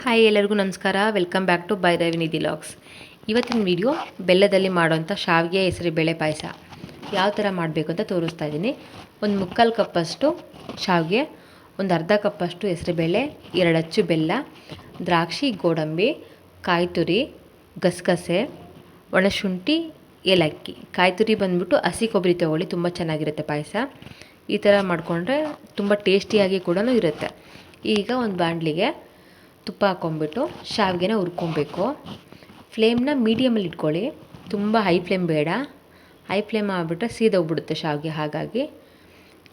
Hi ಎಲ್ಲರಿಗೂ ನಮಸ್ಕಾರ. Welcome back to Bhairavinidhi logs. ಇವತ್ತಿನ ವಿಡಿಯೋ ಬೆಲ್ಲದಲ್ಲಿ ಮಾಡೋಂಥ ಶಾವಿಗೆ ಹೆಸರುಬೇಳೆ ಪಾಯಸ ಯಾವ ಥರ ಮಾಡಬೇಕು ಅಂತ ತೋರಿಸ್ತಾ ಇದ್ದೀನಿ. ಒಂದು ಮುಕ್ಕಾಲು ಕಪ್ಪಷ್ಟು ಶಾವಿಗೆ, ಒಂದು ಅರ್ಧ ಕಪ್ಪಷ್ಟು ಹೆಸರುಬೇಳೆ, 2 ಅಚ್ಚು ಬೆಲ್ಲ, ದ್ರಾಕ್ಷಿ, ಗೋಡಂಬಿ, ಕಾಯಿ ತುರಿ, ಗಸಗಸೆ, ಒಣಶುಂಠಿ, ಏಲಕ್ಕಿ. ಕಾಯಿ ತುರಿ ಬಂದುಬಿಟ್ಟು ಹಸಿ ಕೊಬ್ಬರಿ ತೊಗೊಳ್ಳಿ, ತುಂಬ ಚೆನ್ನಾಗಿರುತ್ತೆ ಪಾಯಸ. ಈ ಥರ ಮಾಡಿಕೊಂಡ್ರೆ ತುಂಬ ಟೇಸ್ಟಿಯಾಗಿ ಕೂಡ ಇರುತ್ತೆ. ಈಗ ಒಂದು ಬಾಣಲಿಗೆ ತುಪ್ಪ ಹಾಕ್ಕೊಂಬಿಟ್ಟು ಶಾವಿಗೆನ ಹುರ್ಕೊಬೇಕು. ಫ್ಲೇಮ್ನ ಮೀಡಿಯಮಲ್ಲಿ ಇಟ್ಕೊಳ್ಳಿ, ತುಂಬ ಹೈ ಫ್ಲೇಮ್ ಬೇಡ. ಹೈ ಫ್ಲೇಮ್ ಆಗಿಬಿಟ್ರೆ ಸೀದೋಗ್ಬಿಡುತ್ತೆ ಶಾವಿಗೆ. ಹಾಗಾಗಿ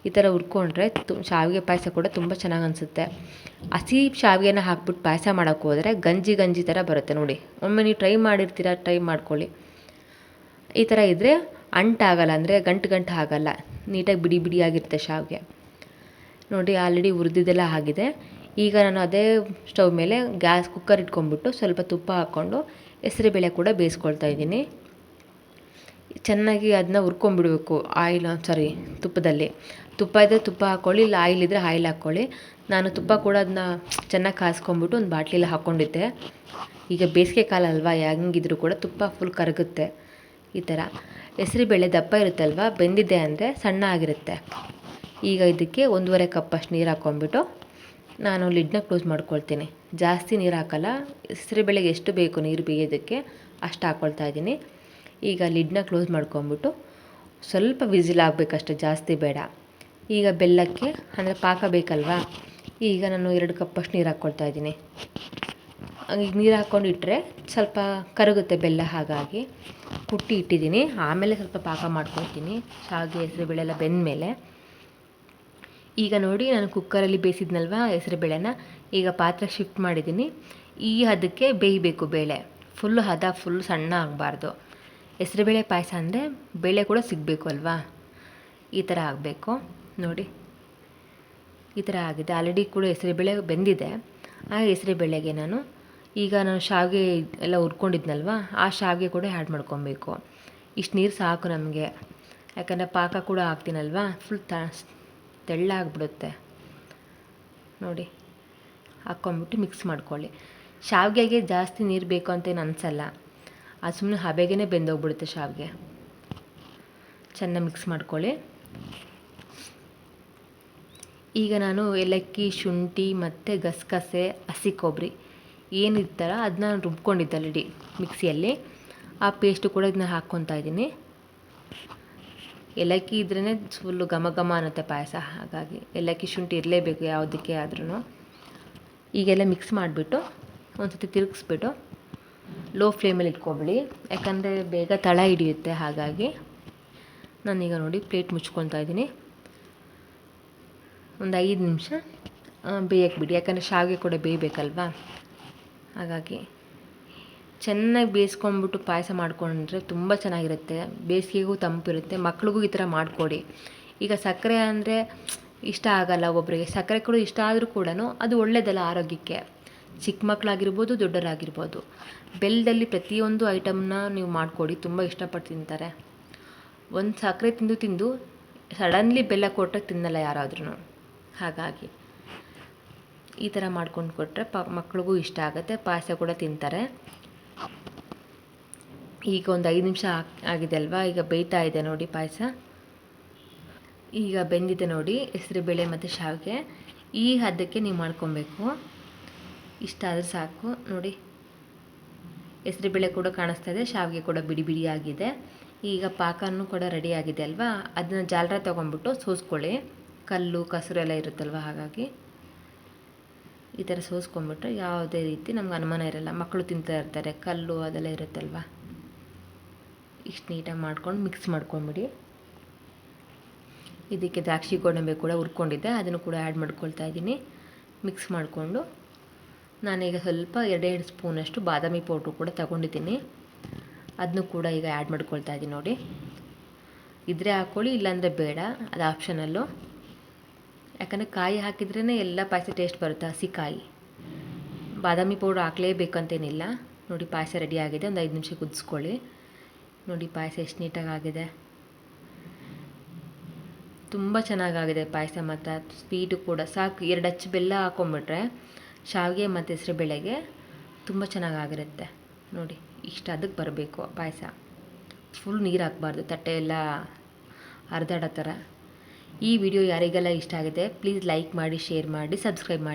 ಈ ಥರ ಹುರ್ಕೊಂಡ್ರೆ ಶಾವಿಗೆ ಪಾಯಸ ಕೂಡ ತುಂಬ ಚೆನ್ನಾಗಿ ಅನಿಸುತ್ತೆ. ಹಸಿ ಶಾವಿಗೆನ ಹಾಕ್ಬಿಟ್ಟು ಪಾಯಸ ಮಾಡೋಕ್ಕೆ ಹೋದರೆ ಗಂಜಿ ಗಂಜಿ ಥರ ಬರುತ್ತೆ ನೋಡಿ. ಒಮ್ಮೆ ನೀವು ಟ್ರೈ ಮಾಡಿರ್ತೀರ, ಟ್ರೈ ಮಾಡ್ಕೊಳ್ಳಿ. ಈ ಥರ ಇದ್ದರೆ ಅಂಟಾಗಲ್ಲ, ಅಂದರೆ ಗಂಟು ಆಗಲ್ಲ, ನೀಟಾಗಿ ಬಿಡಿ ಬಿಡಿಯಾಗಿರುತ್ತೆ ಶಾವಿಗೆ. ನೋಡಿ ಆಲ್ರೆಡಿ ಹುರಿದಿದ್ದೆಲ್ಲ ಆಗಿದೆ. ಈಗ ನಾನು ಅದೇ ಸ್ಟವ್ ಮೇಲೆ ಗ್ಯಾಸ್ ಕುಕ್ಕರ್ ಇಟ್ಕೊಂಡ್ಬಿಟ್ಟು ಸ್ವಲ್ಪ ತುಪ್ಪ ಹಾಕ್ಕೊಂಡು ಹೆಸರುಬೇಳೆ ಕೂಡ ಬೇಯಿಸ್ಕೊಳ್ತಾ ಇದ್ದೀನಿ. ಚೆನ್ನಾಗಿ ಅದನ್ನ ಹುರ್ಕೊಂಬಿಡಬೇಕು ತುಪ್ಪದಲ್ಲಿ. ತುಪ್ಪ ಇದ್ದರೆ ತುಪ್ಪ ಹಾಕ್ಕೊಳ್ಳಿ, ಇಲ್ಲ ಆಯಿಲ್ ಇದ್ದರೆ ಆಯಿಲ್ ಹಾಕ್ಕೊಳ್ಳಿ. ನಾನು ತುಪ್ಪ ಕೂಡ ಅದನ್ನ ಚೆನ್ನಾಗಿ ಕಾಸ್ಕೊಂಬಿಟ್ಟು ಒಂದು ಬಾಟ್ಲಿಲ್ಲ ಹಾಕ್ಕೊಂಡಿದ್ದೆ. ಈಗ ಬೇಸಿಗೆ ಕಾಲ ಅಲ್ವಾ, ಹೆಂಗಿದ್ರು ಕೂಡ ತುಪ್ಪ ಫುಲ್ ಕರಗುತ್ತೆ. ಈ ಥರ ಹೆಸರುಬೇಳೆ ದಪ್ಪ ಇರುತ್ತಲ್ವ, ಬೆಂದಿದೆ ಅಂದರೆ ಸಣ್ಣ ಆಗಿರುತ್ತೆ. ಈಗ ಇದಕ್ಕೆ 1.5 ಕಪ್ಪಷ್ಟು ನೀರು ಹಾಕ್ಕೊಂಬಿಟ್ಟು ನಾನು ಲಿಡ್ನ ಕ್ಲೋಸ್ ಮಾಡ್ಕೊಳ್ತೀನಿ. ಜಾಸ್ತಿ ನೀರು ಹಾಕಲ್ಲ, ಹೆಸರುಬೇಳೆಗೆ ಎಷ್ಟು ಬೇಕು ನೀರು ಬೇಯೋದಕ್ಕೆ ಅಷ್ಟು ಹಾಕ್ಕೊಳ್ತಾ ಇದ್ದೀನಿ. ಈಗ ಲಿಡ್ನ ಕ್ಲೋಸ್ ಮಾಡ್ಕೊಂಬಿಟ್ಟು ಸ್ವಲ್ಪ ವಿಸಿಲ್ ಆಗಬೇಕಷ್ಟೆ, ಜಾಸ್ತಿ ಬೇಡ. ಈಗ ಬೆಲ್ಲಕ್ಕೆ ಅಂದರೆ ಪಾಕ ಬೇಕಲ್ವಾ, ಈಗ ನಾನು 2 ಕಪ್ಪಷ್ಟು ನೀರು ಹಾಕ್ಕೊಳ್ತಾ ಇದ್ದೀನಿ. ಈಗ ನೀರು ಹಾಕ್ಕೊಂಡು ಇಟ್ಟರೆ ಸ್ವಲ್ಪ ಕರಗುತ್ತೆ ಬೆಲ್ಲ, ಹಾಗಾಗಿ ಕುಟ್ಟಿ ಇಟ್ಟಿದ್ದೀನಿ. ಆಮೇಲೆ ಸ್ವಲ್ಪ ಪಾಕ ಮಾಡ್ಕೊಳ್ತೀನಿ ಶಾವಿಗೆ ಹೆಸರುಬೇಳೆ ಎಲ್ಲ ಬೆಂದಮೇಲೆ. ಈಗ ನೋಡಿ, ನಾನು ಕುಕ್ಕರಲ್ಲಿ ಬೇಯಿಸಿದ್ನಲ್ವ ಹೆಸರುಬೇಳೆನ, ಈಗ ಪಾತ್ರೆ ಶಿಫ್ಟ್ ಮಾಡಿದ್ದೀನಿ. ಈ ಹದಕ್ಕೆ ಬೇಯಬೇಕು ಬೇಳೆ, ಫುಲ್ ಸಣ್ಣ ಆಗಬಾರ್ದು. ಹೆಸರುಬೇಳೆ ಪಾಯಸ ಅಂದರೆ ಬೇಳೆ ಕೂಡ ಸಿಗಬೇಕು ಅಲ್ವಾ, ಈ ಥರ ಆಗಬೇಕು. ನೋಡಿ ಈ ಥರ ಆಗಿದೆ. ಆಲ್ರೆಡಿ ಕೂಡ ಹೆಸರುಬೇಳೆ ಬೆಂದಿದೆ. ಆ ಹೆಸರುಬೇಳೆಗೆ ಈಗ ನಾನು ಶಾವಿಗೆ ಎಲ್ಲ ಹುರ್ಕೊಂಡಿದ್ನಲ್ವ, ಆ ಶಾವಿಗೆ ಕೂಡ ಆ್ಯಡ್ ಮಾಡ್ಕೊಬೇಕು. ಇಷ್ಟು ನೀರು ಸಾಕು ನಮಗೆ, ಯಾಕಂದರೆ ಪಾಕ ಕೂಡ ಹಾಕ್ತೀನಲ್ವ, ಫುಲ್ ತೆಳ್ಳಾಗಿಬಿಡುತ್ತೆ. ನೋಡಿ ಹಾಕ್ಕೊಂಬಿಟ್ಟು ಮಿಕ್ಸ್ ಮಾಡ್ಕೊಳ್ಳಿ. ಶಾವಿಗೆಗೆ ಜಾಸ್ತಿ ನೀರು ಬೇಕು ಅಂತೇನು ಅನಿಸಲ್ಲ, ಅದು ಸುಮ್ಮನೆ ಹಬೆಗೇ ಬೆಂದೋಗ್ಬಿಡುತ್ತೆ ಶಾವಿಗೆ. ಚೆನ್ನಾಗಿ ಮಿಕ್ಸ್ ಮಾಡ್ಕೊಳ್ಳಿ. ಈಗ ನಾನು ಏಲಕ್ಕಿ, ಶುಂಠಿ ಮತ್ತು ಗಸಗಸೆ, ಹಸಿ ಕೊಬ್ಬರಿ ಏನಿರ್ತಾರ ಅದನ್ನ ರುಬ್ಕೊಂಡಿದ್ದೆ ಆಲ್ರೆಡಿ ಮಿಕ್ಸಿಯಲ್ಲಿ, ಆ ಪೇಸ್ಟು ಕೂಡ ಇದನ್ನ ಹಾಕ್ಕೊತಾ ಇದ್ದೀನಿ. ಏಲಕ್ಕಿ ಇದ್ರೇ ಫುಲ್ಲು ಘಮ ಘಮ ಅನ್ನತ್ತೆ ಪಾಯಸ, ಹಾಗಾಗಿ ಏಲಕ್ಕಿ ಶುಂಠಿ ಇರಲೇಬೇಕು ಯಾವುದಕ್ಕೆ ಆದ್ರೂ. ಈಗೆಲ್ಲ ಮಿಕ್ಸ್ ಮಾಡಿಬಿಟ್ಟು ಒಂದು ಸತಿ ತಿರುಗಿಸ್ಬಿಟ್ಟು ಲೋ ಫ್ಲೇಮಲ್ಲಿ ಇಟ್ಕೊಬಿಡಿ, ಯಾಕಂದರೆ ಬೇಗ ತಳ ಹಿಡಿಯುತ್ತೆ. ಹಾಗಾಗಿ ನಾನೀಗ ನೋಡಿ ಪ್ಲೇಟ್ ಮುಚ್ಕೊತಾ ಇದ್ದೀನಿ. ಒಂದು 5 ನಿಮಿಷ ಬೇಯಕ್ಕೆ ಬಿಡಿ, ಯಾಕಂದರೆ ಶಾವಿಗೆ ಕೂಡ ಬೇಯಬೇಕಲ್ವಾ. ಹಾಗಾಗಿ ಚೆನ್ನಾಗಿ ಬೇಯಿಸ್ಕೊಂಡ್ಬಿಟ್ಟು ಪಾಯಸ ಮಾಡಿಕೊಂಡ್ರೆ ತುಂಬ ಚೆನ್ನಾಗಿರುತ್ತೆ. ಬೇಸಿಗೆಗೂ ತಂಪಿರುತ್ತೆ. ಮಕ್ಳಿಗೂ ಈ ಥರ ಮಾಡಿಕೊಡಿ. ಈಗ ಸಕ್ಕರೆ ಅಂದರೆ ಇಷ್ಟ ಆಗಲ್ಲ ಒಬ್ಬರಿಗೆ, ಸಕ್ಕರೆ ಕೂಡ ಇಷ್ಟ ಆದರೂ ಕೂಡ ಅದು ಒಳ್ಳೆಯದಲ್ಲ ಆರೋಗ್ಯಕ್ಕೆ. ಚಿಕ್ಕ ಮಕ್ಕಳಾಗಿರ್ಬೋದು, ದೊಡ್ಡರಾಗಿರ್ಬೋದು. ಬೆಲ್ಲದಲ್ಲಿ ಪ್ರತಿಯೊಂದು ಐಟಮ್ನ ನೀವು ಮಾಡಿಕೊಡಿ, ತುಂಬ ಇಷ್ಟಪಟ್ಟು ತಿಂತಾರೆ. ಒಂದು ಸಕ್ಕರೆ ತಿಂದು ಸಡನ್ಲಿ ಬೆಲ್ಲ ಕೊಟ್ಟರೆ ತಿನ್ನಲ್ಲ ಯಾರಾದ್ರೂ. ಹಾಗಾಗಿ ಈ ಥರ ಮಾಡ್ಕೊಂಡು ಕೊಟ್ಟರೆ ಮಕ್ಳಿಗೂ ಇಷ್ಟ ಆಗುತ್ತೆ, ಪಾಯಸ ಕೂಡ ತಿಂತಾರೆ. ಈಗ ಒಂದು 5 ನಿಮಿಷ ಆಗಿದೆ ಅಲ್ವಾ, ಈಗ ಬೇಯ್ತಾ ಇದೆ ನೋಡಿ ಪಾಯಸ. ಈಗ ಬೆಂದಿದೆ ನೋಡಿ ಹೆಸರುಬೇಳೆ ಮತ್ತು ಶಾವಿಗೆ. ಈ ಹದಕ್ಕೆ ನೀವು ಮಾಡ್ಕೊಬೇಕು, ಇಷ್ಟ ಆದರೆ ಸಾಕು. ನೋಡಿ ಹೆಸರುಬೇಳೆ ಕೂಡ ಕಾಣಿಸ್ತಾ ಇದೆ, ಶಾವಿಗೆ ಕೂಡ ಬಿಡಿ ಬಿಡಿಯಾಗಿದೆ. ಈಗ ಪಾಕನೂ ಕೂಡ ರೆಡಿ ಆಗಿದೆ ಅಲ್ವಾ, ಅದನ್ನ ಜಾಲರ ತೊಗೊಂಡ್ಬಿಟ್ಟು ಸೋಸ್ಕೊಳ್ಳಿ. ಕಲ್ಲು ಕಸರು ಎಲ್ಲ ಇರುತ್ತಲ್ವ, ಹಾಗಾಗಿ ಈ ಥರ ಸೋಸ್ಕೊಂಡ್ಬಿಟ್ರೆ ಯಾವುದೇ ರೀತಿ ನಮ್ಗೆ ಅನುಮಾನ ಇರಲ್ಲ. ಮಕ್ಕಳು ತಿಂತಾ ಇರ್ತಾರೆ, ಕಲ್ಲು ಅದೆಲ್ಲ ಇರುತ್ತಲ್ವ. ಇಷ್ಟು ನೀಟಾಗಿ ಮಾಡ್ಕೊಂಡು ಮಿಕ್ಸ್ ಮಾಡ್ಕೊಂಬಿಡಿ. ಇದಕ್ಕೆ ದ್ರಾಕ್ಷಿ, ಗೋಡಂಬಿ ಕೂಡ ಹುರ್ಕೊಂಡಿದ್ದೆ, ಅದನ್ನು ಕೂಡ ಆ್ಯಡ್ ಮಾಡ್ಕೊಳ್ತಾ ಇದ್ದೀನಿ. ಮಿಕ್ಸ್ ಮಾಡಿಕೊಂಡು ನಾನೀಗ ಸ್ವಲ್ಪ 2 ಸ್ಪೂನಷ್ಟು ಬಾದಾಮಿ ಪೌಡ್ರು ಕೂಡ ತಗೊಂಡಿದ್ದೀನಿ, ಅದನ್ನು ಕೂಡ ಈಗ ಆ್ಯಡ್ ಮಾಡ್ಕೊಳ್ತಾ ಇದ್ದೀನಿ. ನೋಡಿ ಇದ್ರೆ ಹಾಕ್ಕೊಳ್ಳಿ, ಇಲ್ಲಾಂದರೆ ಬೇಡ, ಅದು ಆಪ್ಷನಲ್ಲು. ಯಾಕಂದರೆ ಕಾಯಿ ಹಾಕಿದ್ರೇ ಎಲ್ಲ ಪಾಯಸ ಟೇಸ್ಟ್ ಬರುತ್ತೆ, ಹಸಿ ಕಾಯಿ. ಬಾದಾಮಿ ಪೌಡ್ರ್ ಹಾಕಲೇಬೇಕಂತೇನಿಲ್ಲ. ನೋಡಿ ಪಾಯಸ ರೆಡಿ ಆಗಿದೆ. ಒಂದು 5 ನಿಮಿಷ ಕುದಿಸ್ಕೊಳ್ಳಿ. ನೋಡಿ ಪಾಯಸ ಎಷ್ಟು ನೀಟಾಗಿ ಆಗಿದೆ, ತುಂಬ ಚೆನ್ನಾಗಾಗಿದೆ ಪಾಯಸ. ಮತ್ತು ಸ್ವೀಟು ಕೂಡ ಸಾಕು. 2 ಅಚ್ಚು ಬೆಲ್ಲ ಹಾಕ್ಕೊಂಬಿಟ್ರೆ ಶಾವಿಗೆ ಮತ್ತು ಹೆಸರುಬೇಳೆಗೆ ತುಂಬ ಚೆನ್ನಾಗಾಗಿರುತ್ತೆ ನೋಡಿ. ಇಷ್ಟು ಅದಕ್ಕೆ ಬರಬೇಕು ಪಾಯಸ. ಫುಲ್ ನೀರು ಹಾಕಬಾರ್ದು, ತಟ್ಟೆ ಎಲ್ಲ ಹರಿದಾಡೋ ಥರ. ಈ ವಿಡಿಯೋ ಯಾರಿಗೆಲ್ಲ ಇಷ್ಟ ಆಗಿದೆ ಪ್ಲೀಸ್ ಲೈಕ್ ಮಾಡಿ, ಶೇರ್ ಮಾಡಿ, ಸಬ್ಸ್ಕ್ರೈಬ್ ಮಾಡಿ.